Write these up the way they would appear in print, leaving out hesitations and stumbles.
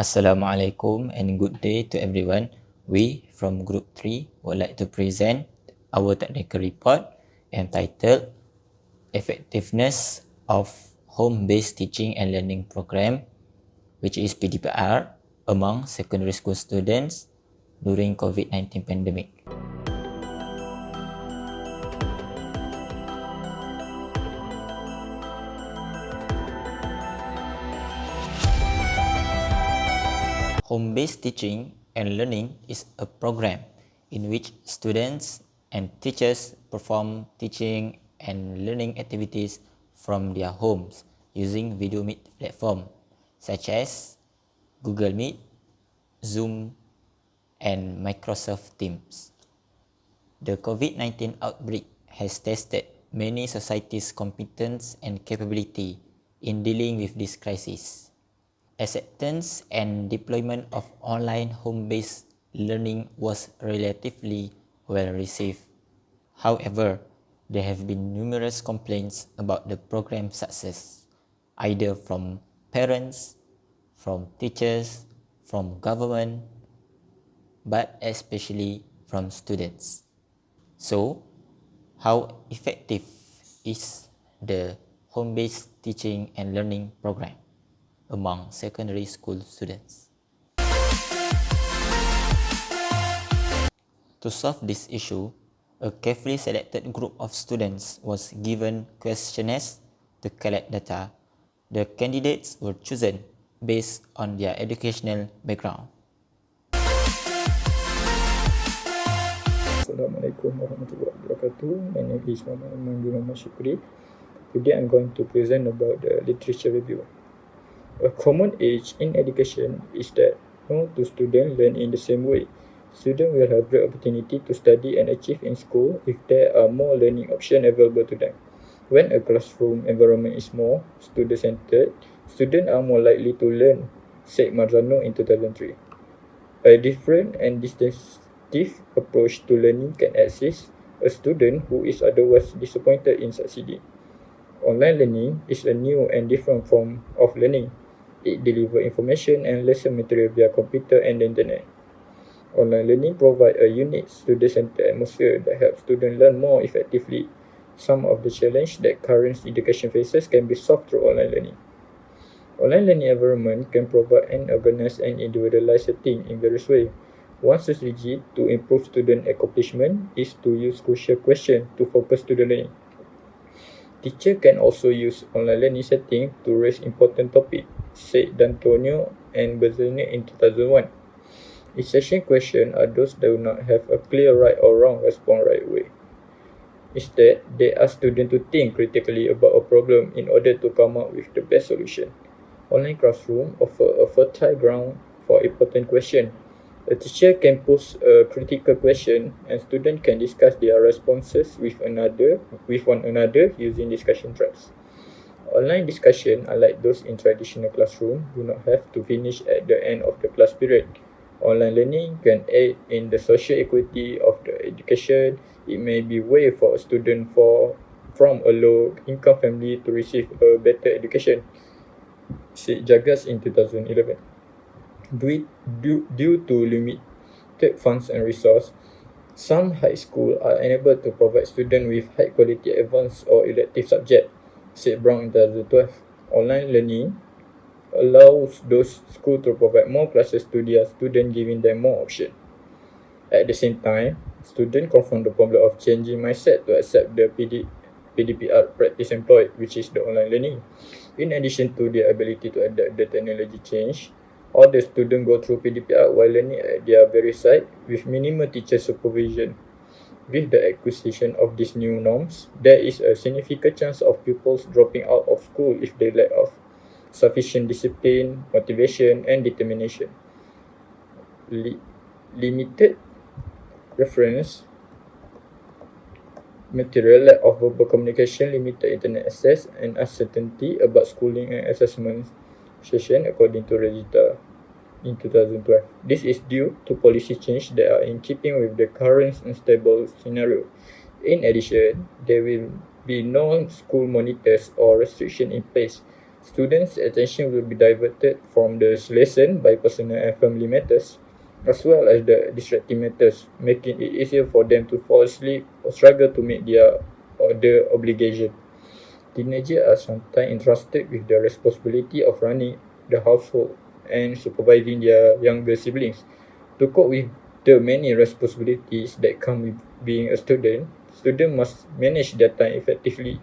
Assalamualaikum and good day to everyone. We from Group 3 would like to present our technical report entitled Effectiveness of Home-Based Teaching and Learning Program, which is PDPR, among secondary school students during COVID-19 pandemic. Home-based teaching and learning is a program in which students and teachers perform teaching and learning activities from their homes using video meet platform such as Google Meet, Zoom, and Microsoft Teams. The COVID-19 outbreak has tested many societies' competence and capability in dealing with this crisis. Acceptance and deployment of online home-based learning was relatively well received. However, there have been numerous complaints about the program's success, either from parents, from teachers, from government, but especially from students. So, how effective is the home-based teaching and learning program among secondary school students? To solve this issue, a carefully selected group of students was given questionnaires to collect data. The candidates were chosen based on their educational background. Assalamualaikum warahmatullahi wabarakatuh. My name is Muhammad Shukri. Today I'm going to present about the literature review. A common age in education is that no two students learn in the same way. Students will have the opportunity to study and achieve in school if there are more learning options available to them. When a classroom environment is more student-centered, students are more likely to learn, said Marzano in 2003. A different and distinctive approach to learning can assist a student who is otherwise disappointed in succeeding. Online learning is a new and different form of learning. It delivers information and lesson material via computer and the internet. Online learning provides a unique student-centered atmosphere that helps students learn more effectively. Some of the challenges that current education faces can be solved through online learning. Online learning environment can provide an organized and individualized setting in various ways. One strategy to improve student accomplishment is to use crucial questions to focus student learning. Teacher can also use online learning setting to raise important topics, said D'Antonio and Bezzini in 2001. Essential questions are those that do not have a clear right or wrong response right way. Instead, they ask students to think critically about a problem in order to come up with the best solution. Online classroom offer a fertile ground for important questions. A teacher can pose a critical question and students can discuss their responses with one another using discussion threads. Online discussion, unlike those in traditional classroom, do not have to finish at the end of the class period. Online learning can aid in the social equity of the education. It may be a way for a student from a low-income family to receive a better education, said Jagas in 2011. Due to limited funds and resources, some high schools are unable to provide students with high-quality advanced or elective subjects, said Brown in 2012. Online learning allows those schools to provide more classes to their students, giving them more options. At the same time, students confront the problem of changing mindset to accept the PDPR practice employed, which is the online learning. In addition to their ability to adapt the technology change, all the students go through PDPR while learning at their very site with minimal teacher supervision. With the acquisition of these new norms, there is a significant chance of pupils dropping out of school if they lack of sufficient discipline, motivation, and determination. Limited reference material, lack of verbal communication, limited internet access, and uncertainty about schooling and assessment session, according to Regita in 2012. This is due to policy change that are in keeping with the current unstable scenario. In addition, there will be no school monitors or restriction in place Students' attention will be diverted from the lesson by personal and family matters, as well as the distracting matters, making it easier for them to fall asleep or struggle to meet their other obligation. Teenagers are sometimes entrusted with the responsibility of running the household and supervising their younger siblings. To cope with the many responsibilities that come with being a student, students must manage their time effectively.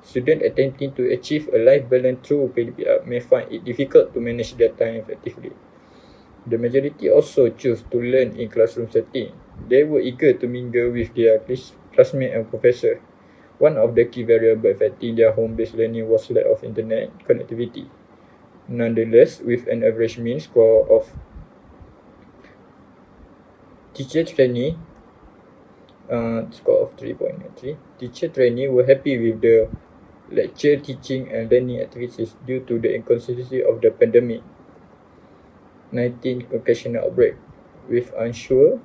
Students attempting to achieve a life balance through PDPR may find it difficult to manage their time effectively. The majority also choose to learn in classroom setting. They were eager to mingle with their classmates and professors. One of the key variables affecting their home-based learning was lack of internet connectivity. Nonetheless, with an average mean score of teacher trainee score of 3.93, teacher trainee were happy with the lecture, teaching and learning activities due to the inconsistency of the pandemic 19 occasional outbreak, with unsure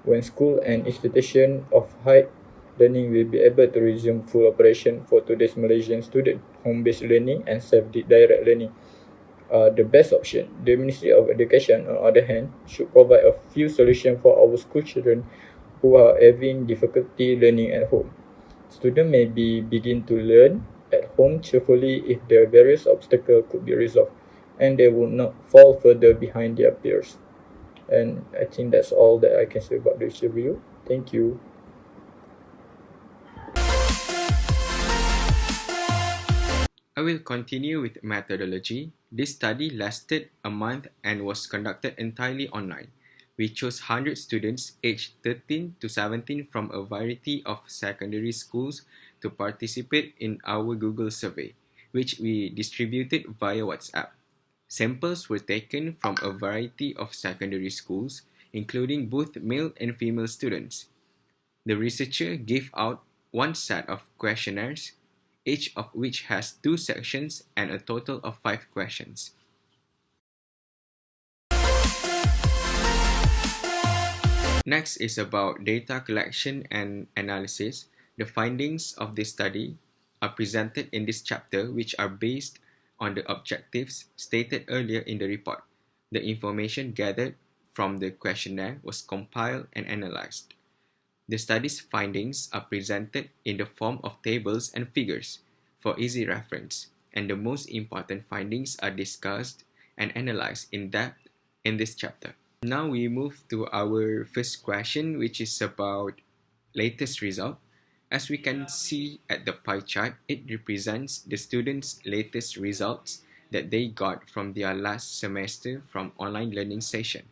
when school and institution of higher learning will be able to resume full operation for today's Malaysian student. Home-based learning and self-direct learning are the best option. The Ministry of Education, on the other hand, should provide a few solutions for our school children who are having difficulty learning at home. Students may begin to learn at home cheerfully if the various obstacles could be resolved, and they will not fall further behind their peers. And I think that's all that I can say about this review. Thank you. I will continue with methodology. This study lasted a month and was conducted entirely online. We chose 100 students aged 13 to 17 from a variety of secondary schools to participate in our Google survey, which we distributed via WhatsApp. Samples were taken from a variety of secondary schools, including both male and female students. The researcher gave out one set of questionnaires, each of which has 2 sections and a total of 5 questions. Next is about data collection and analysis. The findings of this study are presented in this chapter, which are based on the objectives stated earlier in the report. The information gathered from the questionnaire was compiled and analyzed. The study's findings are presented in the form of tables and figures for easy reference, and the most important findings are discussed and analyzed in depth in this chapter. Now we move to our first question, which is about latest result. As we can see at the pie chart, it represents the students' latest results that they got from their last semester from online learning session.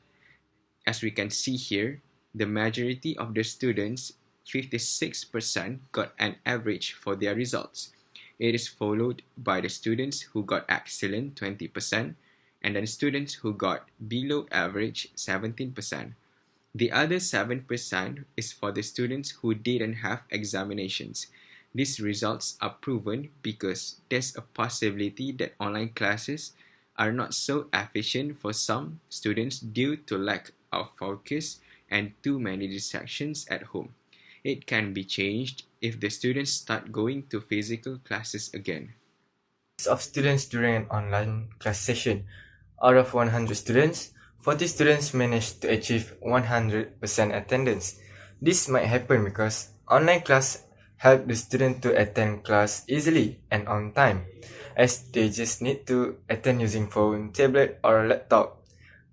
As we can see here, the majority of the students, 56%, got an average for their results. It is followed by the students who got excellent, 20%, and then students who got below average, 17%. The other 7% is for the students who didn't have examinations. These results are proven because there's a possibility that online classes are not so efficient for some students due to lack of focus and too many distractions at home. It can be changed if the students start going to physical classes again. Of students during an online class session. Out of 100 students, 40 students managed to achieve 100% attendance. This might happen because online class help the student to attend class easily and on time, as they just need to attend using phone, tablet or laptop.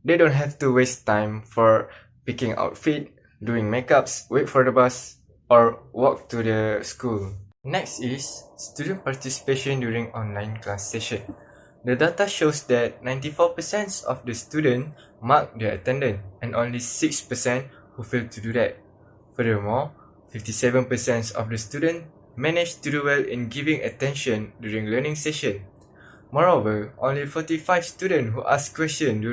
They don't have to waste time for picking outfit, doing makeups, wait for the bus, or walk to the school. Next is student participation during online class session. The data shows that 94% of the students mark their attendance and only 6% who failed to do that. Furthermore, 57% of the students managed to do well in giving attention during learning session. Moreover, only 45 students who asked questions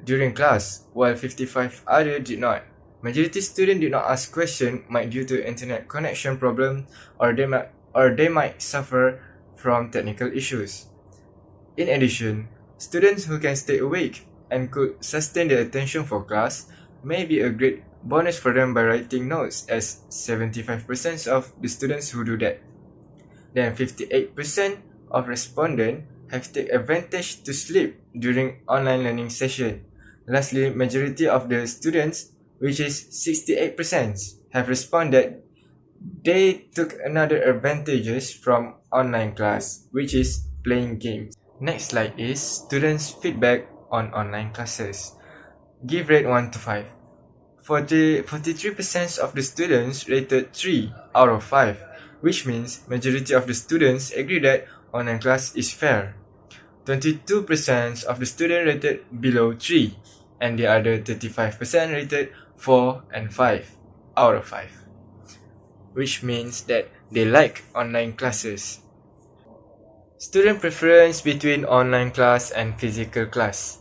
during class, while 55 others did not. Majority students did not ask questions might due to internet connection problem or they might suffer from technical issues. In addition, students who can stay awake and could sustain their attention for class may be a great bonus for them by writing notes, as 75% of the students who do that. Then 58% of respondents have taken advantage to sleep during online learning session. Lastly, majority of the students, which is 68%, have responded they took another advantages from online class, which is playing games. Next slide is students' feedback on online classes. Give rate 1 to 5. 43% of the students rated 3 out of 5, which means majority of the students agree that online class is fair. 22% of the students rated below 3, and the other 35% rated 4 and 5 out of 5, which means that they like online classes. Student preference between online class and physical class.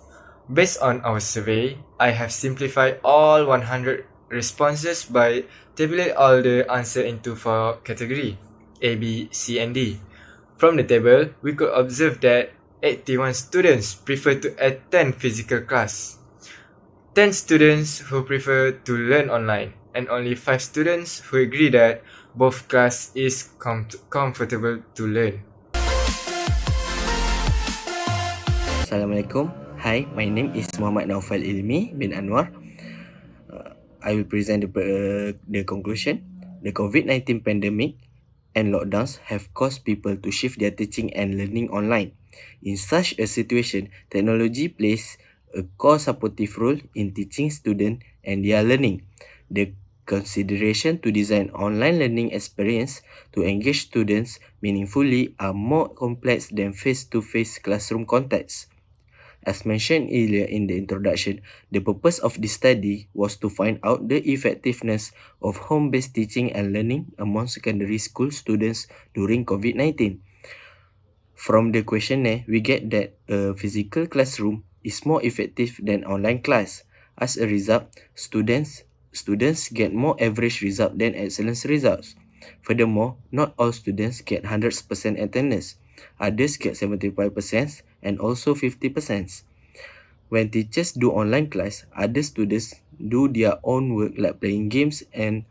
Based on our survey, I have simplified all 100 responses by tabulate all the answer into 4 category A, B, C, and D. From the table, we could observe that 81 students prefer to attend physical class, 10 students who prefer to learn online, and only 5 students who agree that both class is comfortable to learn. Assalamualaikum. Hi, my name is Muhammad Naufal Ilmi bin Anwar. I will present the conclusion. The COVID-19 pandemic and lockdowns have caused people to shift their teaching and learning online. In such a situation, technology plays a core supportive role in teaching students and their learning. The consideration to design online learning experience to engage students meaningfully are more complex than face-to-face classroom contexts. As mentioned earlier in the introduction, the purpose of this study was to find out the effectiveness of home-based teaching and learning among secondary school students during COVID-19. From the questionnaire, we get that a physical classroom is more effective than online class. As a result, students get more average result than excellent results. Furthermore, not all students get 100% attendance. Others get 75% and also 50%. When teachers do online class, other students do their own work like playing games and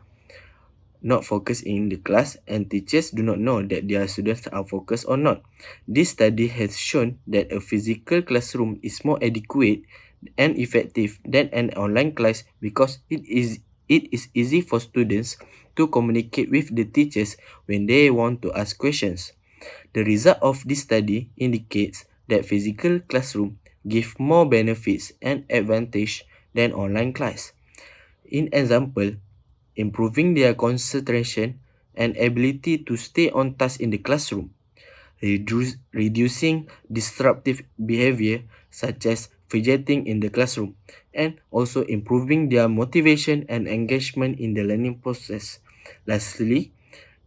not focus in the class, and teachers do not know that their students are focused or not. This study has shown that a physical classroom is more adequate and effective than an online class because it is easy for students to communicate with the teachers when they want to ask questions. The result of this study indicates that physical classroom give more benefits and advantage than online class. In example, improving their concentration and ability to stay on task in the classroom, reducing disruptive behavior such as fidgeting in the classroom, and also improving their motivation and engagement in the learning process. Lastly,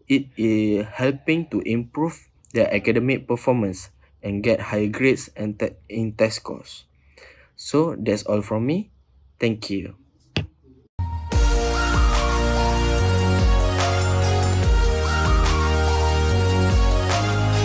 it is helping to improve their academic performance and get higher grades and in test scores. So that's all from me. Thank you.